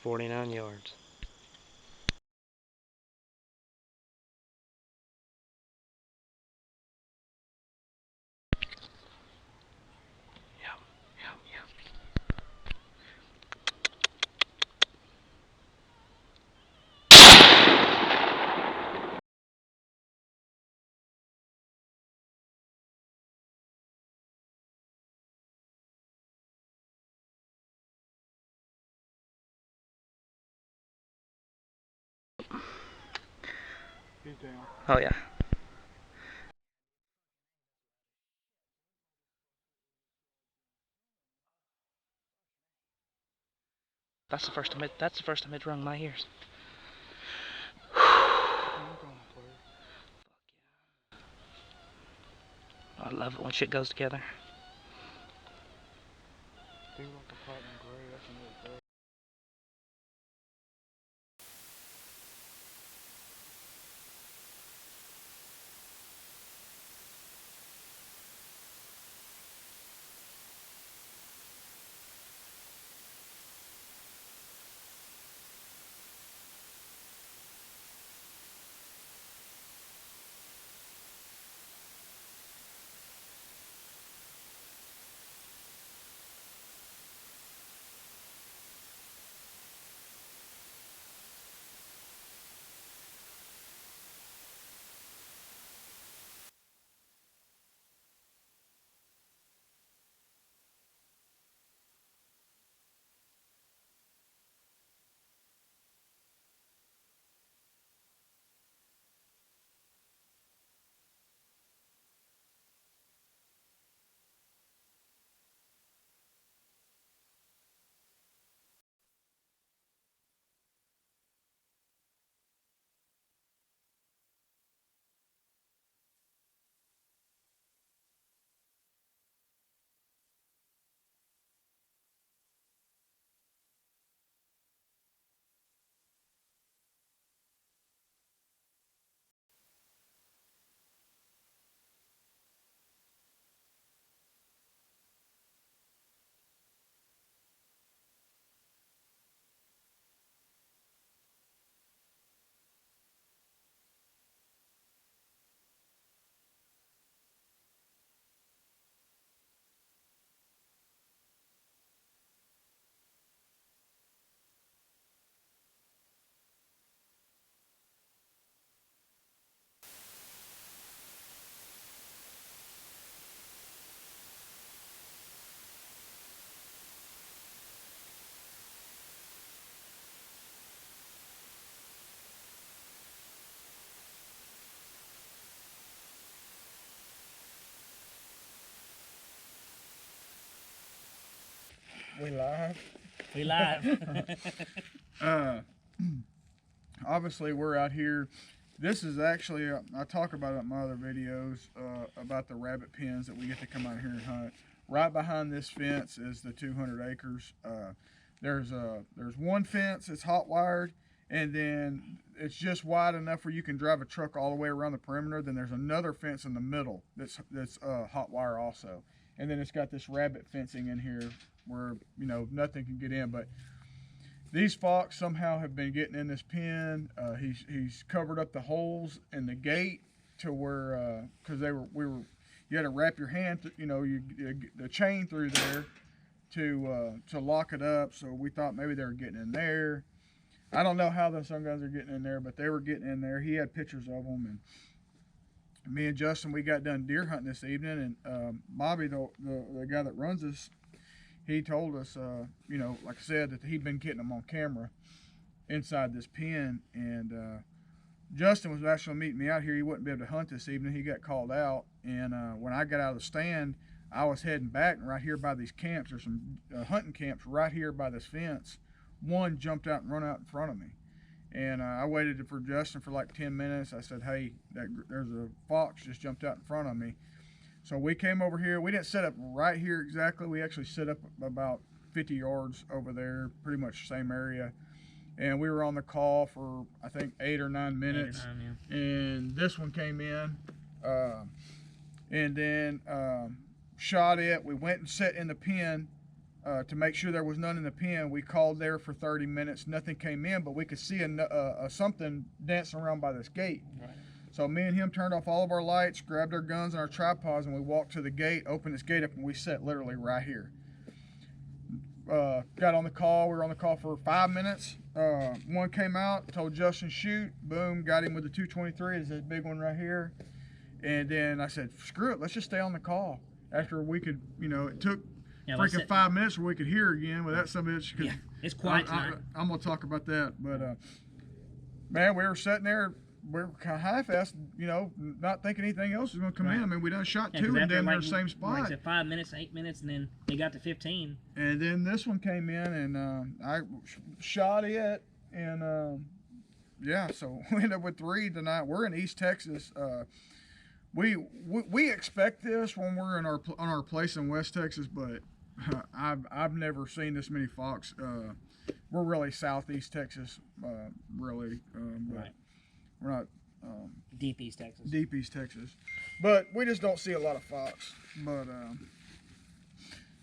49 yards. Yep, yep, yep. He's down. Oh yeah. That's the first time it rung my ears. I love it when shit goes together. Dude, like a platinum gray, that's another thing. We live? We live. Obviously, we're out here. This is actually, I talk about it in my other videos about the rabbit pens that we get to come out here and hunt. Right behind this fence is the 200 acres. There's one fence that's hot wired, and then it's just wide enough where you can drive a truck all the way around the perimeter. Then there's another fence in the middle that's hot wire also, and then it's got this rabbit fencing in here where nothing can get in. But these fox somehow have been getting in this pen. He's covered up the holes in the gate to where because you had to wrap your hand the chain through there to lock it up. So we thought maybe they were getting in there. I don't know how the sun guns are getting in there, but they were getting in there. He had pictures of them, and me and Justin, we got done deer hunting this evening, and Bobby, the guy that runs this, he told us, like I said, that he'd been getting them on camera inside this pen. And Justin was actually meeting me out here. He wouldn't be able to hunt this evening. He got called out. And when I got out of the stand, I was heading back, and right here by these camps, there's some hunting camps right here by this fence. One jumped out and run out in front of me. And I waited for Justin for like 10 minutes. I said, hey, there's a fox just jumped out in front of me. So we came over here. We didn't set up right here exactly. We actually set up about 50 yards over there, pretty much the same area. And we were on the call for, I think, 8 or 9 minutes. 8 or 9, yeah. And this one came in. And then shot it. We went and set in the pen. to make sure there was none in the pen. We called there for 30 minutes. Nothing came in, but we could see something dancing around by this gate. Right. So me and him turned off all of our lights, grabbed our guns and our tripods, and we walked to the gate, opened this gate up, and we sat literally right here. Got on the call. We were on the call for 5 minutes. One came out, told Justin shoot. Boom, got him with the 223. It's this big one right here. And then I said, screw it, let's just stay on the call. After we could, it took freaking 5 minutes where we could hear again without some bitch. Yeah, it's quiet tonight. I'm gonna talk about that, but man, we were sitting there. We were kind of half-assed, not thinking anything else was gonna come in. I mean, we done shot two and then they're the same spot. Like I said, 5 minutes, 8 minutes, and then they got to 15. And then this one came in, and I shot it, and yeah, so we ended up with 3 tonight. We're in East Texas. We expect this when we're on our place in West Texas, but I've never seen this many fox. We're really Southeast Texas, really. Right. We're not Deep East Texas. Deep East Texas, but we just don't see a lot of fox. But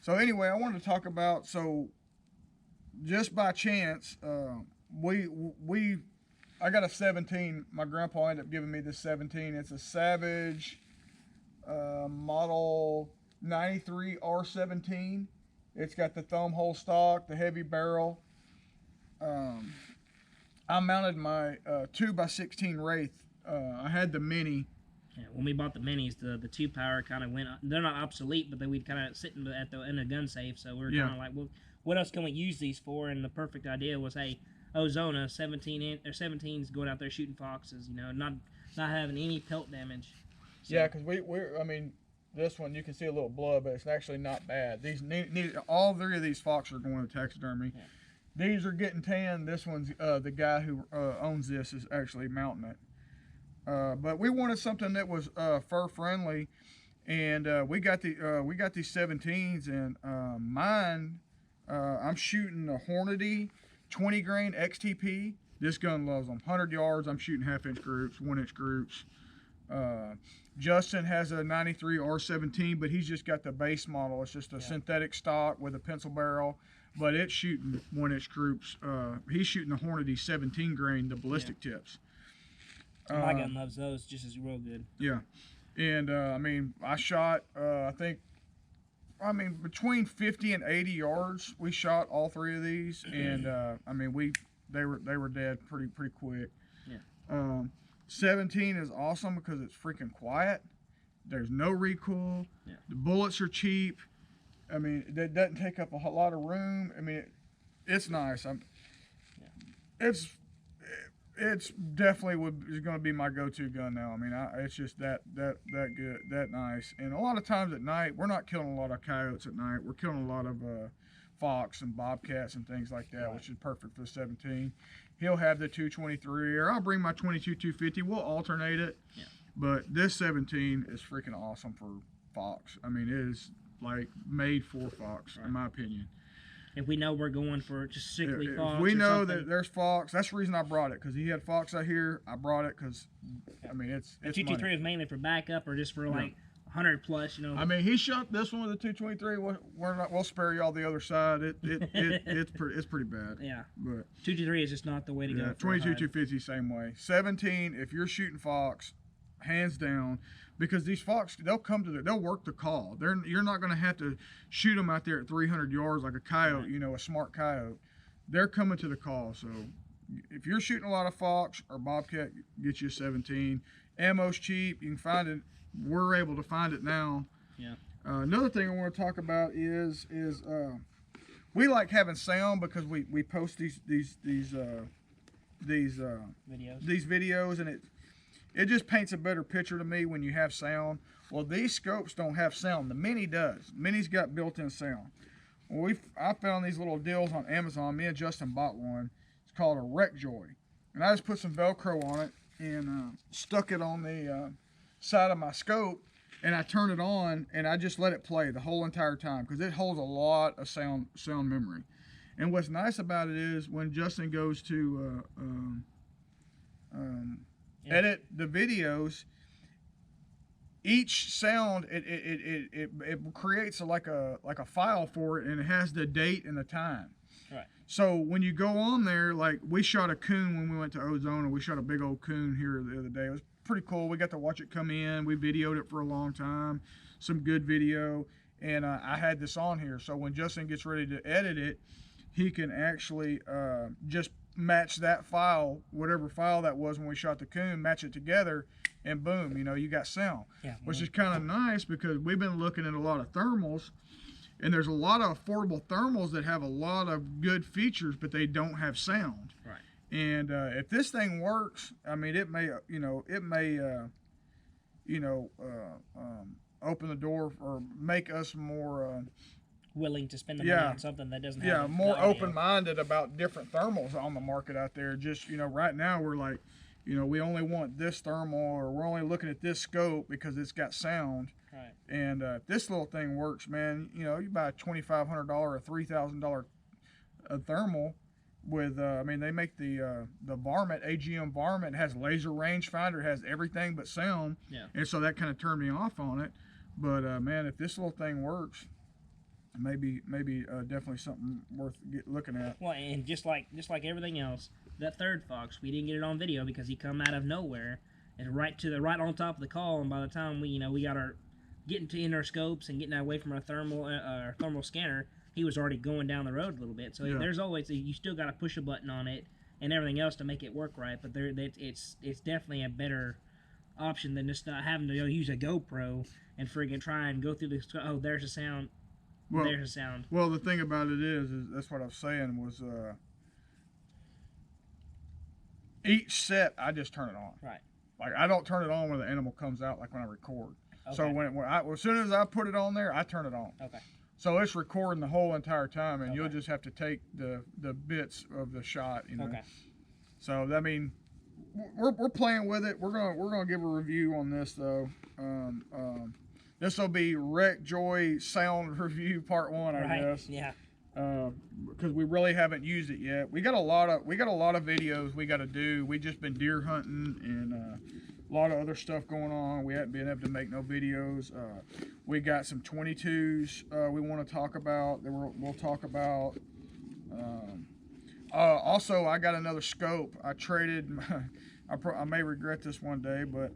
so anyway, I wanted to talk about, so just by chance, I got a 17. My grandpa ended up giving me this 17. It's a Savage model 93 R17. It's got the thumb hole stock, the heavy barrel. I mounted my 2x16 Wraith. I had the mini. Yeah, when we bought the minis, the 2-power kind of went. They're not obsolete, but we'd kind of sit in the gun safe. So we were kind of like, well, what else can we use these for? And the perfect idea was, hey, Ozona 17s going out there shooting foxes. Not having any pelt damage. So, yeah, because I mean, this one you can see a little blood, but it's actually not bad. These all 3 of these foxes are going to taxidermy. Yeah. These are getting tan. This one's the guy who owns this is actually mounting it. But we wanted something that was fur friendly, and we got these 17s, and mine I'm shooting a Hornady 20 grain XTP. This gun loves them. 100 yards. I'm shooting 1/2-inch groups, 1-inch groups. Justin has a 93 R17, but he's just got the base model. It's just a synthetic stock with a pencil barrel. But it's shooting 1-inch groups. He's shooting the Hornady 17 grain, the ballistic tips. My gun loves those just as real good. Yeah, and I mean, I shot. Between 50 and 80 yards, we shot all 3 of these, and I mean, they were dead pretty quick. Yeah. 17 is awesome because it's freaking quiet. There's no recoil. Yeah. The bullets are cheap. I mean, it doesn't take up a lot of room. I mean, it's nice. It's definitely is going to be my go-to gun now. I mean, it's just that good, that nice. And a lot of times at night, we're not killing a lot of coyotes at night. We're killing a lot of fox and bobcats and things like that, which is perfect for the 17. He'll have the 223, or I'll bring my 22 250. We'll alternate it. Yeah. But this 17 is freaking awesome for fox. I mean, it is like made for fox, in my opinion. If we know we're going for just strictly fox, if we know that there's fox, that's the reason I brought it, because he had fox out here. I brought it because, I mean, it's 223 is mainly for backup or just for like 100 plus, I mean, he shot this one with a 223. We'll spare y'all the other side. It's pretty bad. Yeah. But 223 is just not the way to go. 22 250 same way. 17, if you're shooting fox, hands down. Because these fox, they'll work the call. You're not going to have to shoot them out there at 300 yards like a coyote, a smart coyote. They're coming to the call. So if you're shooting a lot of fox or bobcat, get you a 17. Ammo's cheap. You can find it. We're able to find it now. Yeah. Another thing I want to talk about is we like having sound because we post these videos, and it just paints a better picture to me when you have sound. Well, these scopes don't have sound. The Mini does. Mini's got built-in sound. Well, I found these little deals on Amazon. Me and Justin bought one. It's called a Wreckjoy. And I just put some Velcro on it and stuck it on the side of my scope, and I turn it on, and I just let it play the whole entire time because it holds a lot of sound memory. And what's nice about it is when Justin goes to edit the videos, each sound it creates like a file for it, and it has the date and the time. Right. So when you go on there, like we shot a coon when we went to Ozona. We shot a big old coon here the other day. It was pretty cool. We got to watch it come in. We videoed it for a long time. Some good video. And I had this on here. So when Justin gets ready to edit it, he can actually just match that file, whatever file that was when we shot the coon, match it together, and boom, you know, you got sound. Yeah. Which is kind of nice because we've been looking at a lot of thermals. And there's a lot of affordable thermals that have a lot of good features, but they don't have sound. Right. And if this thing works, I mean, it may, open the door or make us more willing to spend the money on something that doesn't have. Yeah, more open-minded about different thermals on the market out there. Just, you know, right now we're like, you know, we only want this thermal, or we're only looking at this scope because it's got sound. Right. And if this little thing works, man, you know, you buy a $2,500 or $3,000 thermal with, I mean, they make the varmint, AGM varmint, has laser rangefinder, has everything but sound. Yeah. And so that kind of turned me off on it. But man, if this little thing works, maybe definitely something worth looking at. Well, and just like everything else, that third fox, we didn't get it on video because he come out of nowhere and right on top of the call, and by the time we got our getting in our scopes and getting away from our thermal scanner, he was already going down the road a little bit. So there's always you still got to push a button on it and everything else to make it work right. But it's definitely a better option than just not having to use a GoPro and friggin' try and go through this. Oh, there's a sound. Well, there's a sound. Well, the thing about it is that's what I was saying was each set I just turn it on. Right. Like I don't turn it on when the animal comes out, like when I record. Okay. So as soon as I put it on there, I turn it on. Okay. So it's recording the whole entire time, and Okay. you'll just have to take the bits of the shot, you know. Okay. So I mean, we're playing with it. We're gonna give a review on this though. This will be Wreck Joy Sound Review Part 1, I guess. Yeah. Because we really haven't used it yet. We got a lot of videos we got to do. We just been deer hunting and a lot of other stuff going on. We haven't been able to make no videos. We got some 22s we want to talk about that we'll talk about. Also, I got another scope. I traded. I may regret this one day, but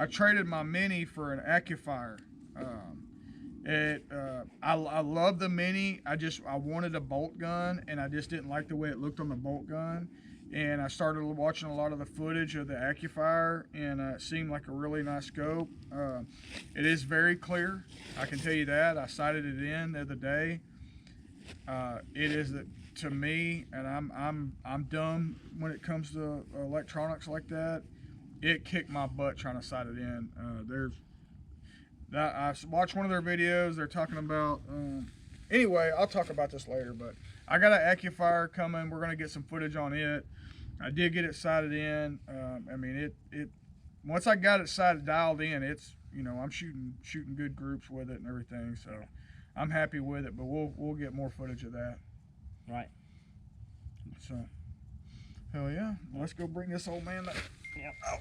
I traded my Mini for an Accufier. I love the Mini. I wanted a bolt gun, and I just didn't like the way it looked on the bolt gun. And I started watching a lot of the footage of the Accufier, and it seemed like a really nice scope. It is very clear. I can tell you that. I sighted it in the other day. It is to me, and I'm dumb when it comes to electronics like that. It kicked my butt trying to sight it in. I watched one of their videos. They're talking about. Anyway, I'll talk about this later. But I got an Accufier coming. We're gonna get some footage on it. I did get it sighted in. I mean, it. Once I got it dialed in, it's I'm shooting good groups with it and everything. So I'm happy with it. But we'll get more footage of that. Right. So hell yeah, let's go bring this old man back. Yep. Oh.